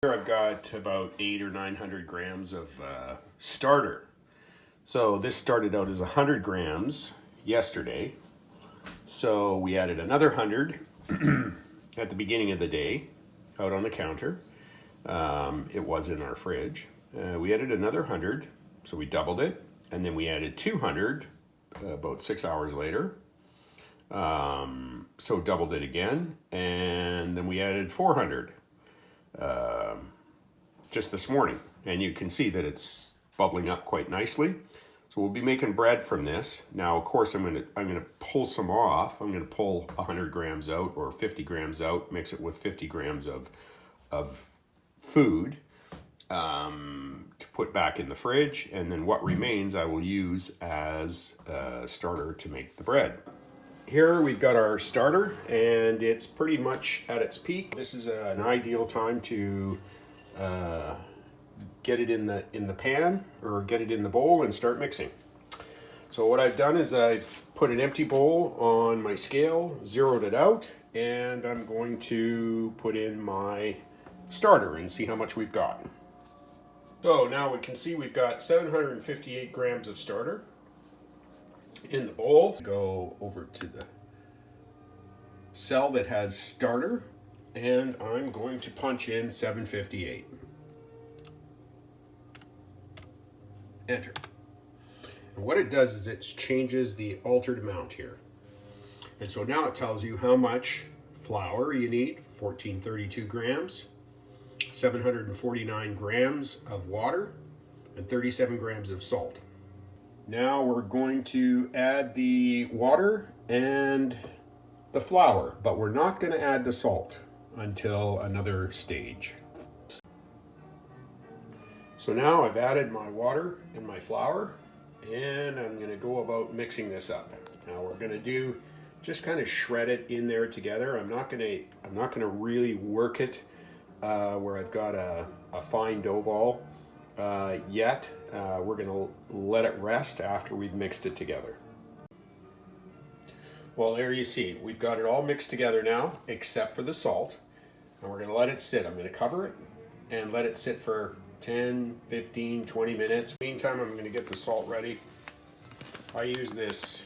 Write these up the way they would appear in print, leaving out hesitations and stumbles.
Here I've got about 800 or 900 grams of starter. So this started out as 100 grams yesterday. So we added another 100 at the beginning of the day out on the counter. It was in our fridge. We added another 100, so we doubled it. And then we added 200 about 6 hours later. So doubled it again. And then we added 400 just this morning. And you can see that it's bubbling up quite nicely. So we'll be making bread from this. Now, of course, I'm gonna pull some off. I'm gonna pull 100 grams out or 50 grams out, mix it with 50 grams of food to put back in the fridge. And then what remains I will use as a starter to make the bread. Here we've got our starter and it's pretty much at its peak. This is an ideal time to get it in the pan or get it in the bowl and start mixing. So what I've done is I've put an empty bowl on my scale, zeroed it out, and I'm going to put in my starter and see how much we've got. So now we can see we've got 758 grams of starter in the bowl. Go over to the cell that has starter and I'm going to punch in 758. Enter. And what it does is it changes the altered amount here. And so now it tells you how much flour you need, 1432 grams, 749 grams of water, and 37 grams of salt. Now we're going to add the water and the flour, but we're not going to add the salt until another stage. So now I've added my water and my flour, and I'm going to go about mixing this up. Now we're going to do just kind of shred it in there together. I'm not going to really work it where I've got a fine dough ball yet. We're going to let it rest after we've mixed it together. Well, there you see, we've got it all mixed together now, except for the salt. And we're going to let it sit. I'm going to cover it and let it sit for 10, 15, 20 minutes. Meantime, I'm going to get the salt ready. I use this.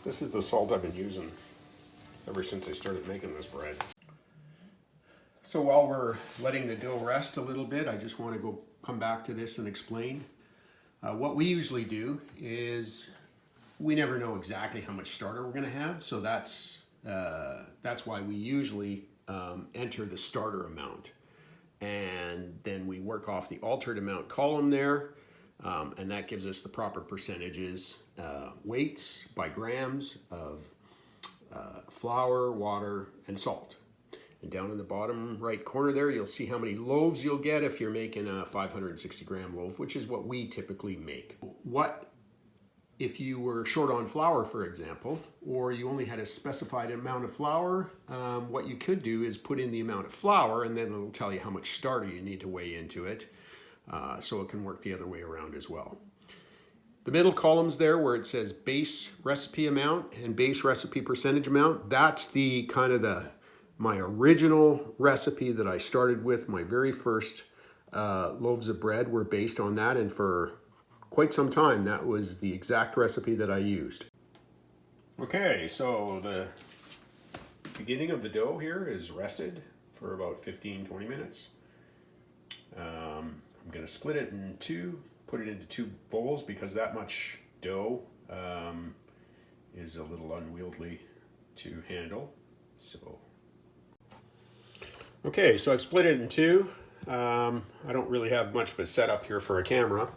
This is the salt I've been using ever since I started making this bread. So while we're letting the dough rest a little bit, I just want to come back to this and explain. What we usually do is we never know exactly how much starter we're going to have, so that's why we usually enter the starter amount. And then we work off the altered amount column there, and that gives us the proper percentages, weights by grams of flour, water, and salt. And down in the bottom right corner there, you'll see how many loaves you'll get if you're making a 560 gram loaf, which is what we typically make. What if you were short on flour, for example, or you only had a specified amount of flour? What you could do is put in the amount of flour, and then it'll tell you how much starter you need to weigh into it, so it can work the other way around as well. The middle columns there where it says base recipe amount and base recipe percentage amount, that's the kind of my original recipe that I started with. My very first loaves of bread were based on that, and for quite some time that was the exact recipe that I used. Okay, so the beginning of the dough here is rested for about 15-20 minutes. I'm going to split it in two, put it into two bowls because that much dough is a little unwieldy to handle. Okay, so I've split it in two. I don't really have much of a setup here for a camera,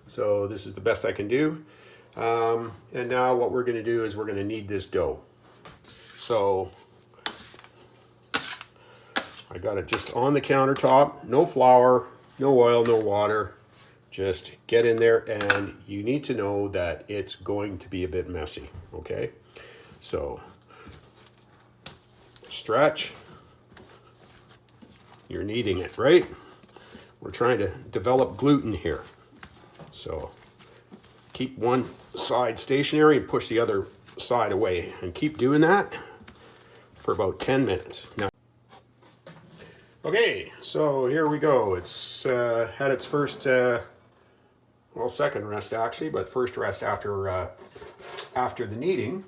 so this is the best I can do. And now what we're going to do is we're going to knead this dough. So I got it just on the countertop, no flour, no oil, no water. Just get in there, and you need to know that it's going to be a bit messy, okay? So stretch. You're kneading it, right? We're trying to develop gluten here. So keep one side stationary and push the other side away, and keep doing that for about 10 minutes. Now, Okay, so here we go. It's had its first, well, second rest actually, but first rest after the kneading.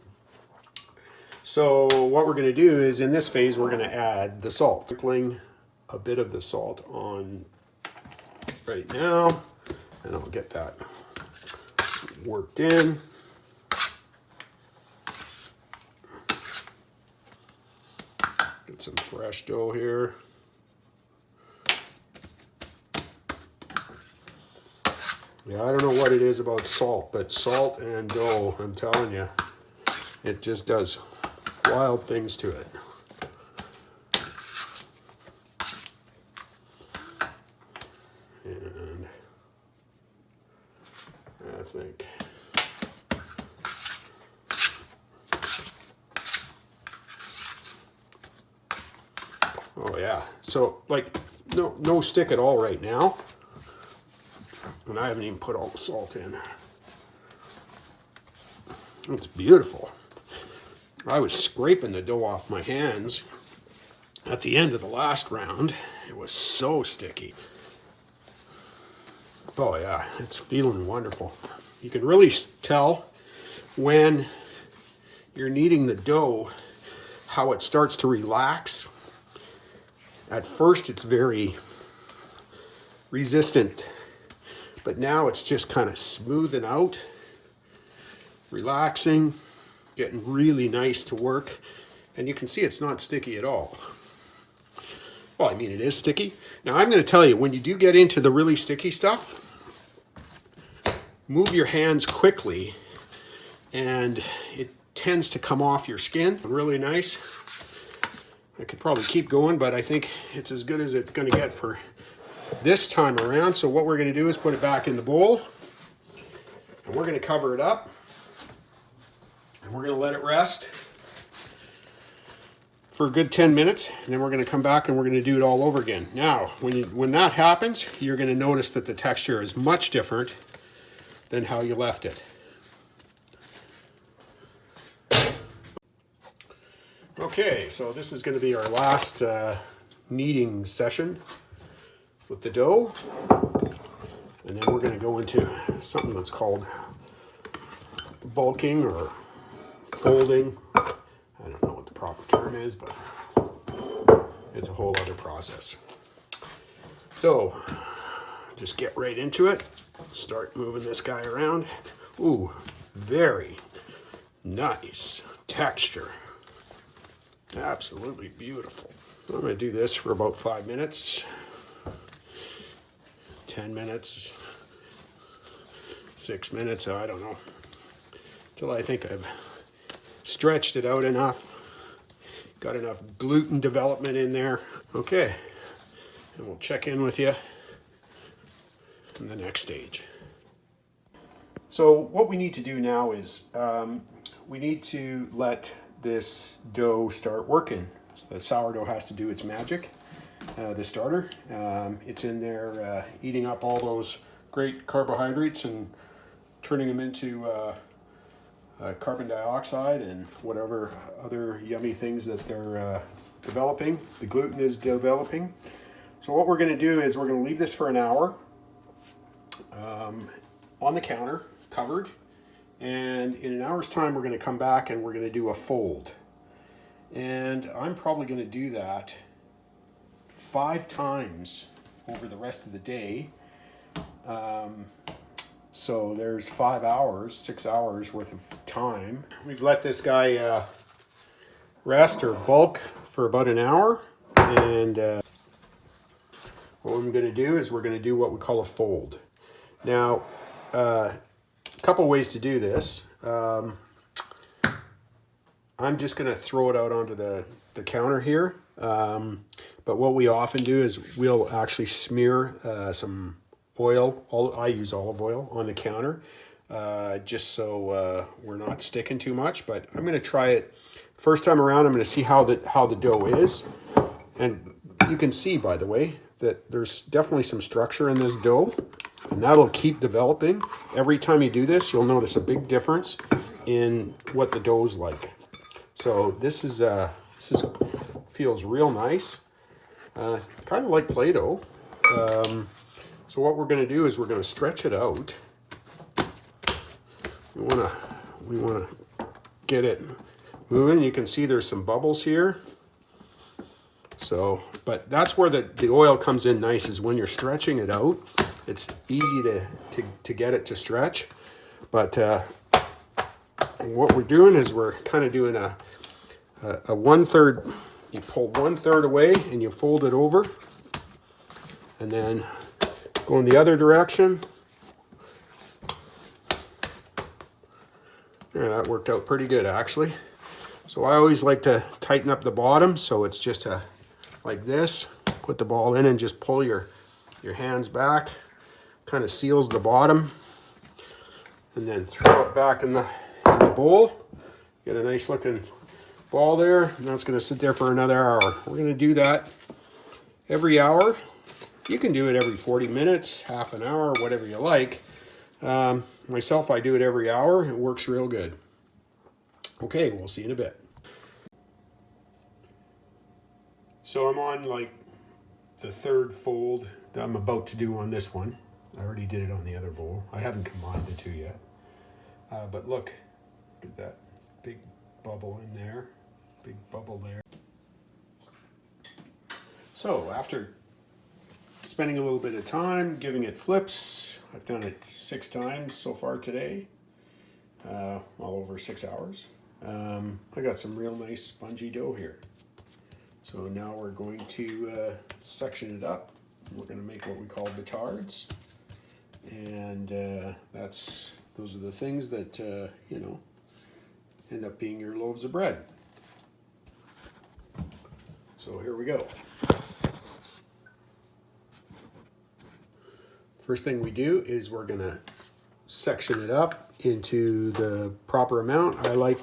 So what we're going to do is in this phase we're going to add the salt. Sprinkling a bit of the salt on right now, and I'll get that worked in. Get some fresh dough here. Yeah, I don't know what it is about salt, but salt and dough, I'm telling you, it just does wild things to it. And I think oh yeah, so like no stick at all right now. And I haven't even put all the salt in. It's beautiful. I was scraping the dough off my hands at the end of the last round. It was so sticky. Oh yeah, it's feeling wonderful. You can really tell when you're kneading the dough how it starts to relax. At first it's very resistant, but now it's just kind of smoothing out, relaxing, getting really nice to work. And you can see it's not sticky at all. Well, I mean, it is sticky. Now, I'm going to tell you, when you do get into the really sticky stuff, move your hands quickly, and it tends to come off your skin really nice. I could probably keep going, but I think it's as good as it's going to get for this time around. So what we're going to do is put it back in the bowl, and we're going to cover it up, and we're going to let it rest for a good 10 minutes, and then we're going to come back and we're going to do it all over again. Now, when that happens, you're going to notice that the texture is much different than how you left it. Okay, so this is going to be our last kneading session with the dough, and then we're going to go into something that's called bulking or folding. I don't know what the proper term is, but it's a whole other process. So just get right into it. Start moving this guy around. Ooh, very nice texture. Absolutely beautiful. I'm going to do this for about 5 minutes. 10 minutes, 6 minutes, I don't know, till I think I've stretched it out enough, got enough gluten development in there. Okay, and we'll check in with you in the next stage. So what we need to do now is we need to let this dough start working. So the sourdough has to do its magic. The starter, it's in there eating up all those great carbohydrates and turning them into carbon dioxide and whatever other yummy things that they're developing. The gluten is developing. So what we're going to do is we're going to leave this for an hour on the counter, covered, and in an hour's time we're going to come back and we're going to do a fold. And I'm probably going to do that 5 times over the rest of the day. So there's 5 hours, 6 hours worth of time. We've let this guy rest or bulk for about an hour. And what I'm going to do is we're going to do what we call a fold. Now, a couple ways to do this. I'm just going to throw it out onto the counter here. But what we often do is we'll actually smear some oil, I use olive oil, on the counter, just so we're not sticking too much. But I'm going to try it first time around. I'm going to see how the dough is. And you can see, by the way, that there's definitely some structure in this dough, and that'll keep developing. Every time you do this, you'll notice a big difference in what the dough's like. So this feels real nice. Kind of like Play-Doh. So what we're going to do is we're going to stretch it out. We want to get it moving. You can see there's some bubbles here. So, but that's where the oil comes in nice, is when you're stretching it out. It's easy to get it to stretch. But what we're doing is we're kind of doing a 1/3. You pull 1/3 away and you fold it over, and then go in the other direction. Yeah, that worked out pretty good actually. So I always like to tighten up the bottom, so it's just like this. Put the ball in and just pull your hands back. Kind of seals the bottom. And then throw it back in the bowl. Get a nice looking ball there, and that's going to sit there for another hour. We're going to do that every hour. You can do it every 40 minutes, half an hour, whatever you like. Myself, I do it every hour. It works real good. Okay, we'll see you in a bit. So I'm on like the 3rd fold that I'm about to do on this one. I already did it on the other bowl. I haven't combined the two yet. But look at that big bubble in there. Big bubble there. So after spending a little bit of time giving it flips, I've done it 6 times so far today. All over 6 hours. I got some real nice spongy dough here. So now we're going to section it up. We're going to make what we call batards. And those are the things that, you know, end up being your loaves of bread. So here we go. First thing we do is we're going to section it up into the proper amount. I like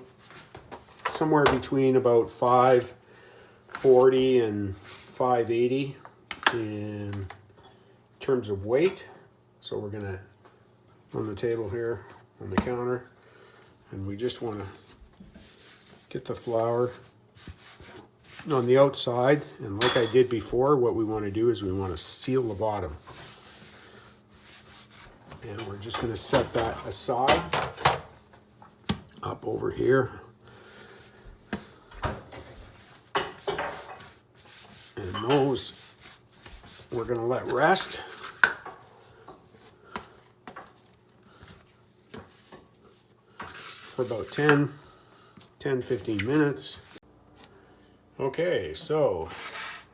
somewhere between about 540 and 580 in terms of weight. So we're going to, on the table here, on the counter, and we just want to get the flour on the outside, and like I did before, what we want to do is we want to seal the bottom. And we're just going to set that aside, up over here. And those we're going to let rest. For about 10-15 minutes. Okay, so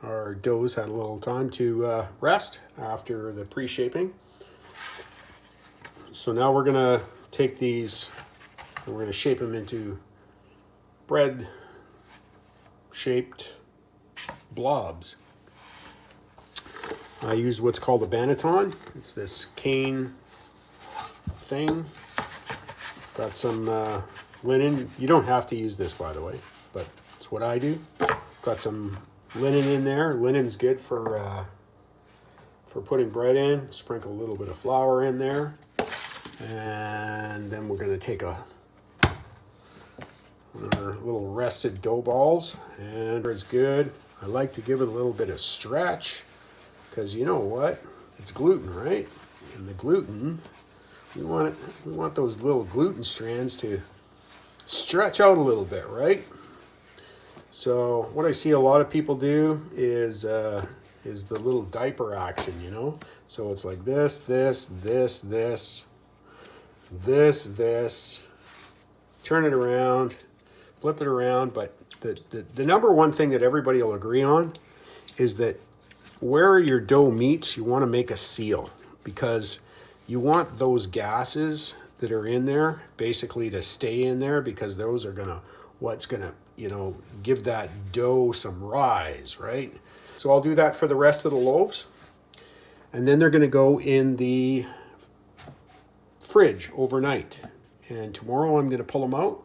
our dough's had a little time to rest after the pre-shaping. So now we're gonna take these and we're gonna shape them into bread-shaped blobs. I use what's called a banneton. It's this cane thing. Got some linen. You don't have to use this, by the way, but it's what I do. Got some linen in there. Linen's good for putting bread in. Sprinkle a little bit of flour in there. And then we're going to take our little rested dough balls, and it's good. I like to give it a little bit of stretch, because you know what? It's gluten, right? And the gluten, we want those little gluten strands to stretch out a little bit, right? So what I see a lot of people do is the little diaper action, you know? So it's like this, turn it around, flip it around. But the number one thing that everybody will agree on is that where your dough meets, you want to make a seal, because you want those gases that are in there basically to stay in there, because those are what's gonna, you know, give that dough some rise, right? So I'll do that for the rest of the loaves, and then they're gonna go in the fridge overnight. And tomorrow I'm gonna pull them out,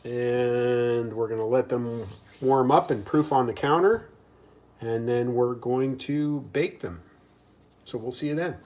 and we're gonna let them warm up and proof on the counter, and then we're going to bake them. So we'll see you then.